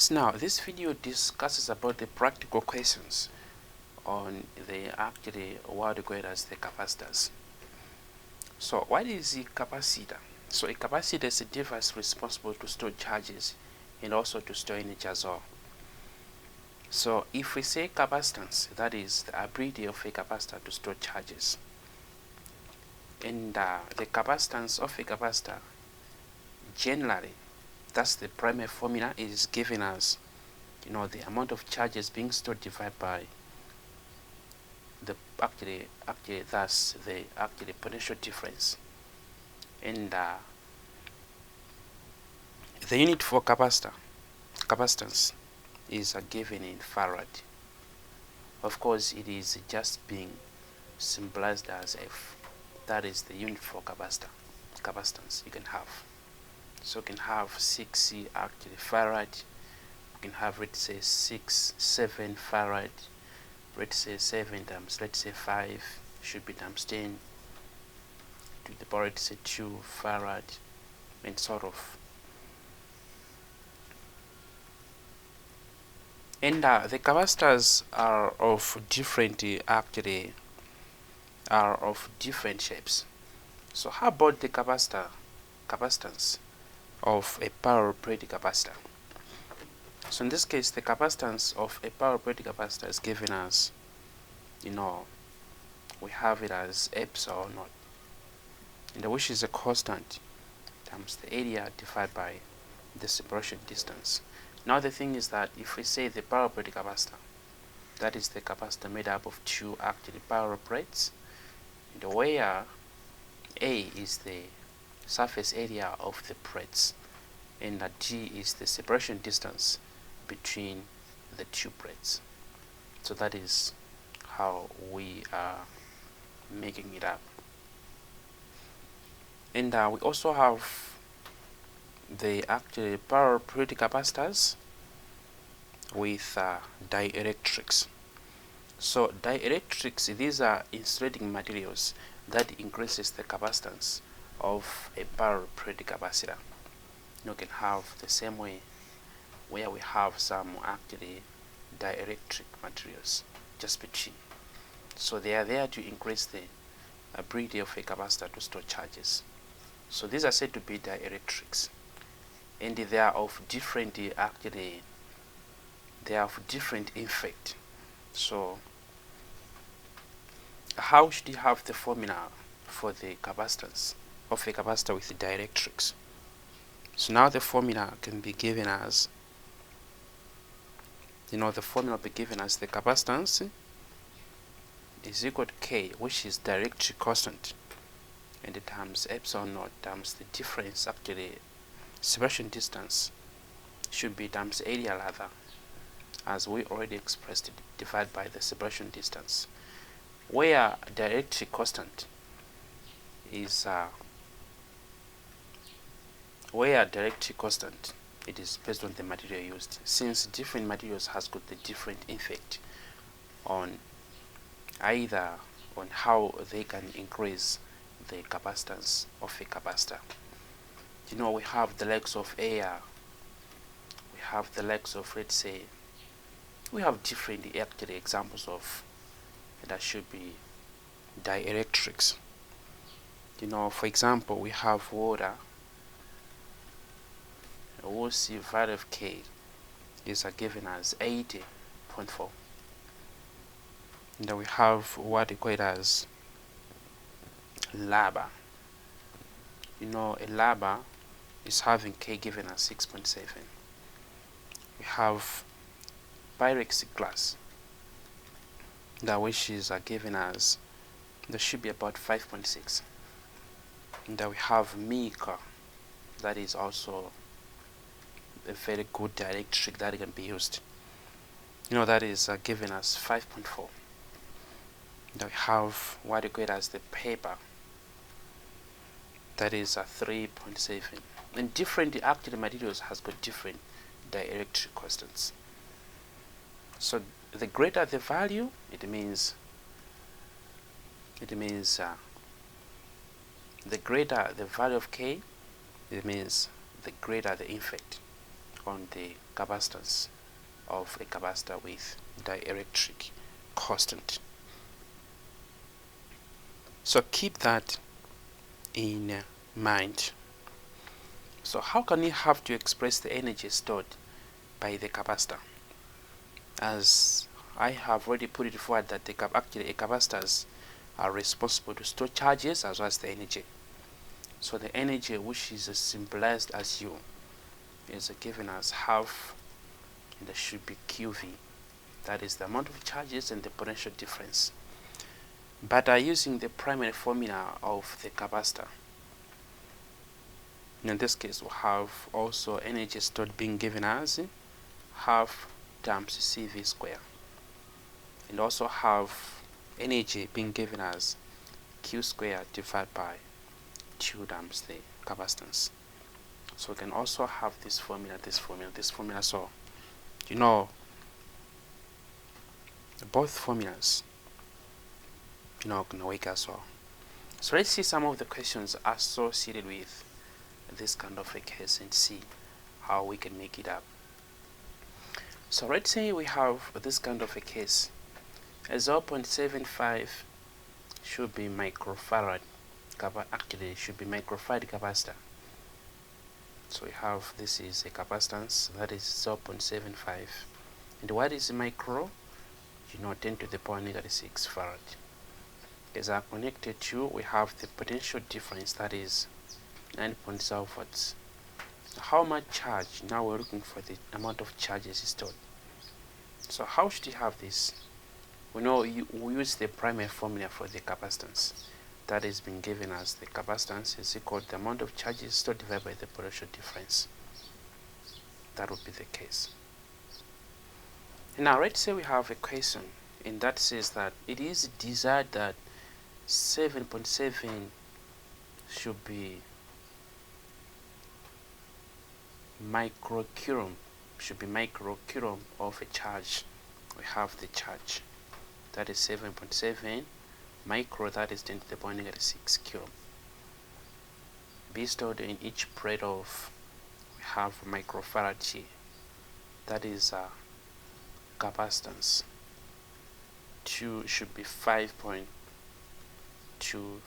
So now this video discusses about the practical questions on the actually what we call it as the capacitors. So what is a capacitor? So a capacitor is a device responsible to store charges and also to store energy as well. So if we say capacitance, that is the ability of a capacitor to store charges. And the capacitance of a capacitor, generally, that's the primary formula. It is given as, the amount of charges being stored divided by the thus the potential difference. And the unit for capacitance is given in farad. Of course, it is just being symbolized as F. That is the unit for capacitance you can have. So you can have 6 farad. You can have, let's say, 7 farad. Let's say 7 times, let's say 5 should be times 10 to the power, let's say 2 farad, and sort of. And the capacitors are of different shapes. So how about the capacitance of a power operating capacitor? So in this case, the capacitance of a power operating capacitor is given as, we have it as epsilon naught, and which is a constant times the area divided by the separation distance. Now the thing is that if we say the power operating capacitor, that is the capacitor made up of two power operates, and where A is the surface area of the plates and G is the separation distance between the two plates. So that is how we are making it up. And we also have the power operating capacitors with dielectrics. So dielectrics, these are insulating materials that increases the capacitance of a power operating capacitor. You can have the same way where we have some dielectric materials just between. So they are there to increase the ability of a capacitor to store charges. So these are said to be dielectrics, and they are of different effect. So how should you have the formula for the capacitance of a capacitor with the dielectrics? So now the formula can be given as, the formula will be given as the capacitance is equal to K, which is dielectric constant, and it times epsilon naught times the difference, separation distance should be times area rather, as we already expressed it, divided by the separation distance, where dielectric constant is it is based on the material used, since different materials has got the different effect on either on how they can increase the capacitance of a capacitor. We have the legs of air, we have the legs of, let's say, we have different examples of that should be dielectrics. For example, we have water. We'll see value of K is given as 80.4. And then we have what we call it as lava. A lava is having K given as 6.7. We have Pyrex glass, that which is given as, there should be about 5.6. And then we have mica, that is also a very good dielectric that can be used. That is given as 5.4. Then we have what we call as the paper, that is 3.7. And different materials has got different dielectric constants. So the greater the value, it means the greater the value of K, it means the greater the effect on the capacitance of a capacitor with dielectric constant. So keep that in mind. So how can we have to express the energy stored by the capacitor? As I have already put it forward that actually capacitors are responsible to store charges as well as the energy. So the energy, which is symbolized as U, is given as half, and there should be QV. That is the amount of charges and the potential difference. But using the primary formula of the capacitor, in this case we have also energy stored being given as half times CV square, and also have energy being given as Q square divided by 2 times the capacitance. So we can also have this formula, this formula, this formula. So you know both formulas gonna work as well. So let's see some of the questions associated with this kind of a case and see how we can make it up. So let's say we have this kind of a case. A 0.75 should be microfarad, actually it should be microfarad capacitor. So we have, this is a capacitance that is 0.75, and what is micro? 10 to the power negative 6 farad. As are connected to, we have the potential difference, that is 9.0 volts. How much charge? Now we're looking for the amount of charges stored. So how should you have this? We know we use the primary formula for the capacitance. That is being given as the capacitance is equal to the amount of charges stored divided by the potential difference. That would be the case. Now let's say we have a question, and that says that it is desired that 7.7 should be microcoulomb, of a charge. We have the charge, that is 7.7 micro, that is 10 to the power negative 6 coulomb, be stored in each plate of, we have microfarad here, that is capacitance. 2 should be 5.2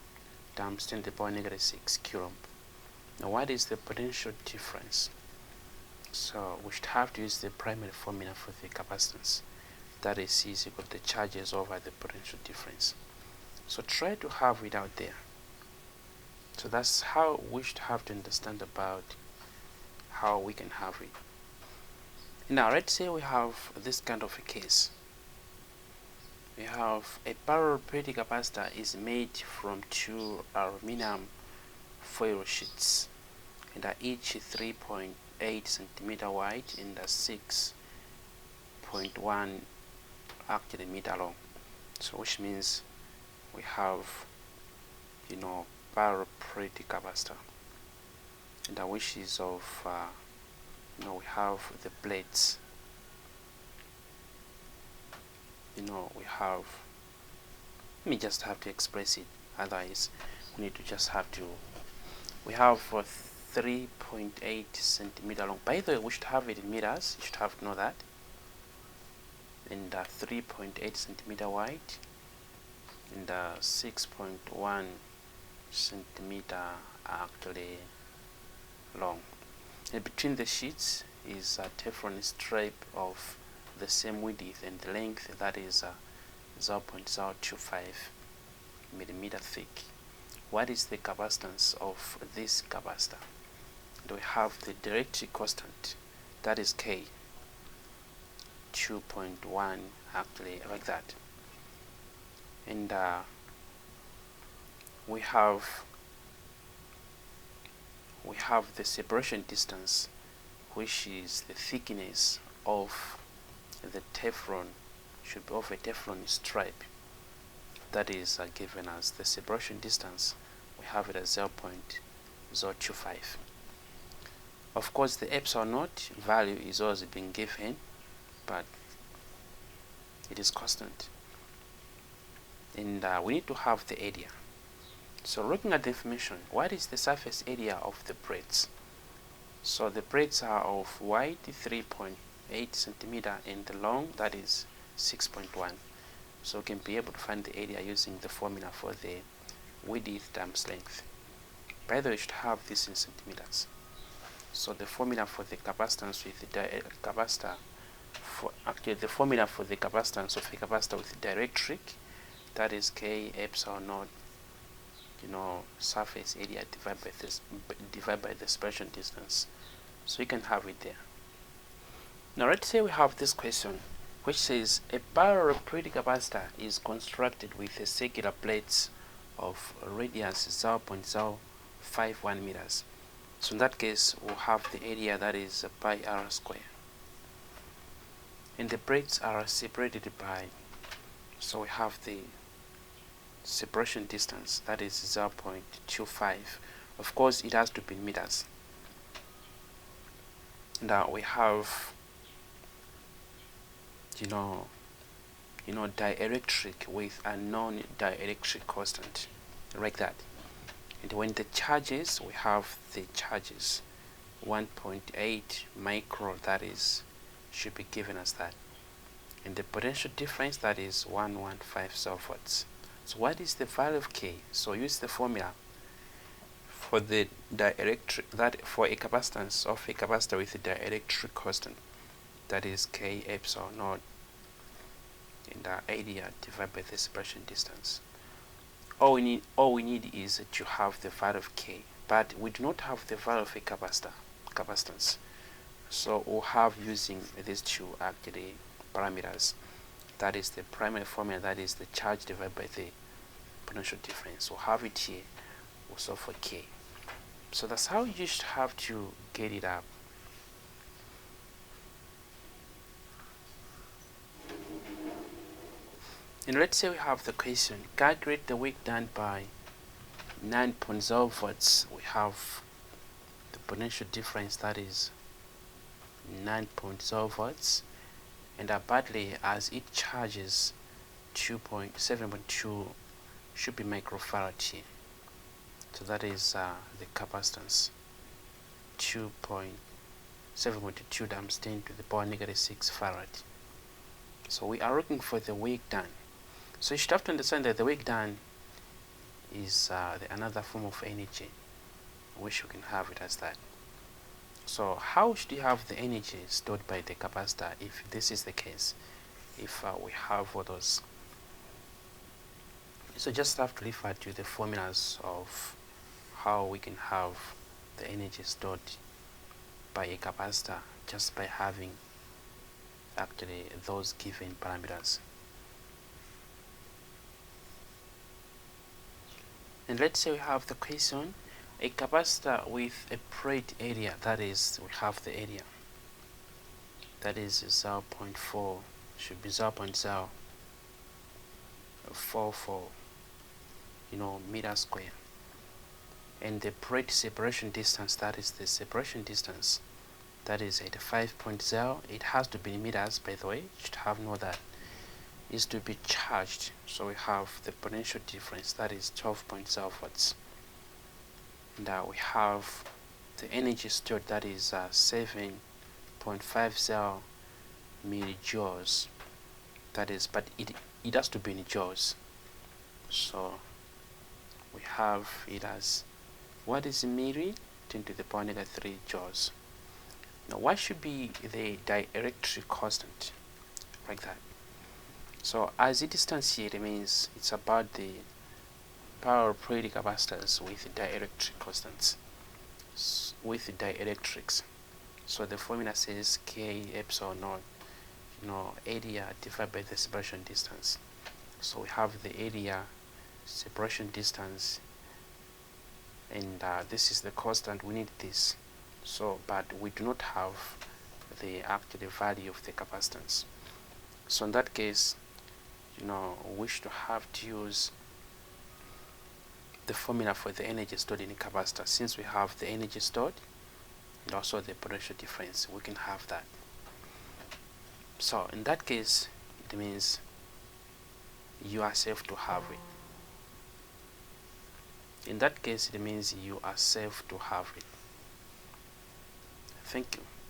times 10 to the power negative 6 coulomb. Now what is the potential difference? So we should have to use the primary formula for the capacitance, that is C is equal to the charges over the potential difference. So try to have it out there. So that's how we should have to understand about how we can have it. Now let's say we have this kind of a case. We have a parallel plate capacitor is made from 2 aluminum foil sheets, and are each 3.8 centimeter wide and 6.1 actually meter long. So which means we have parallel plate capacitor, and which is of we have the plates, we have, let me just have to express it, otherwise we need to just have to, we have 3.8 centimeter long. By the way, we should have it in meters, you should have to know that, and 3.8 centimeter wide and 6.1 centimeter actually long, and between the sheets is a Teflon stripe of the same width and length, that is 0.025 millimeter thick. What is the capacitance of this capacitor? And we have the dielectric constant, that is K, 2.1 actually, like that, and we have the separation distance, which is the thickness of the Teflon, should be of a Teflon stripe, that is given as the separation distance. We have it as 0.025. Of course the epsilon naught value is always being given, but it is constant, and we need to have the area. So looking at the information, what is the surface area of the plates? So the breadths are of wide 3.8 centimeter and the long, that is 6.1. So we can be able to find the area using the formula for the width times length. By the way, you should have this in centimeters. So the formula for the capacitance with the capacitor, the formula for the capacitance of the capacitor with the dielectric, that is K epsilon naught, surface area divided by the separation distance. So you can have it there. Now let's say we have this question which says a parallel-periodic capacitor is constructed with a circular plates of radius 0.051 meters. So in that case, we'll have the area that is pi r square. And the plates are separated by, so we have the separation distance, that is 0.25. Of course, it has to be in meters. Now we have, dielectric with a non-dielectric constant, like that. And when the charges, we have the charges 1.8 micro, that is, should be given as that. And the potential difference, that is 115 volts. So what is the value of K? So use the formula for the dielectric, that for a capacitance of a capacitor with a dielectric constant, that is K epsilon naught in the area divided by the separation distance. All we need is to have the value of K, but we do not have the value of a capacitance. So we'll have using these two actually parameters. That is the primary formula, that is the charge divided by the potential difference. We'll have it here also for K. So that's how you just have to get it up. And let's say we have the question, calculate the work done by 9.0 volts. We have the potential difference, that is 9.0 volts, and apparently as it charges 7.2 should be microfarad here. So that is the capacitance, 7.2 times 10 to the power negative 6 farad. So we are looking for the work done. So you should have to understand that the work done is another form of energy, which you can have it as that. So how should you have the energy stored by the capacitor if this is the case, if we have all those? So just have to refer to the formulas of how we can have the energy stored by a capacitor just by having actually those given parameters. And let's say we have the question, a capacitor with a plate area, that is, we have the area, that is 0.4, should be 0.044, meter square. And the plate separation distance, that is the separation distance, that is 85.0. It has to be in meters, by the way, you should have know that. Is to be charged. So we have the potential difference, that is 12.0 volts. And we have the energy stored, that is 7.50 millijoules. That is, but it has to be in joules. So we have it as, what is milli? 10 to the power negative 3 joules. Now what should be the dielectric constant? Like that. So as the distance here remains, it's about the parallel-periodic capacitors with dielectric constants, with dielectrics. So the formula says K epsilon naught, area divided by the separation distance. So we have the area, separation distance, and this is the constant. We need this. So, but we do not have the actual value of the capacitance. So in that case, we should have to use the formula for the energy stored in the capacitor. Since we have the energy stored and also the potential difference, we can have that. So in that case, it means you are safe to have it. In that case, it means you are safe to have it. Thank you.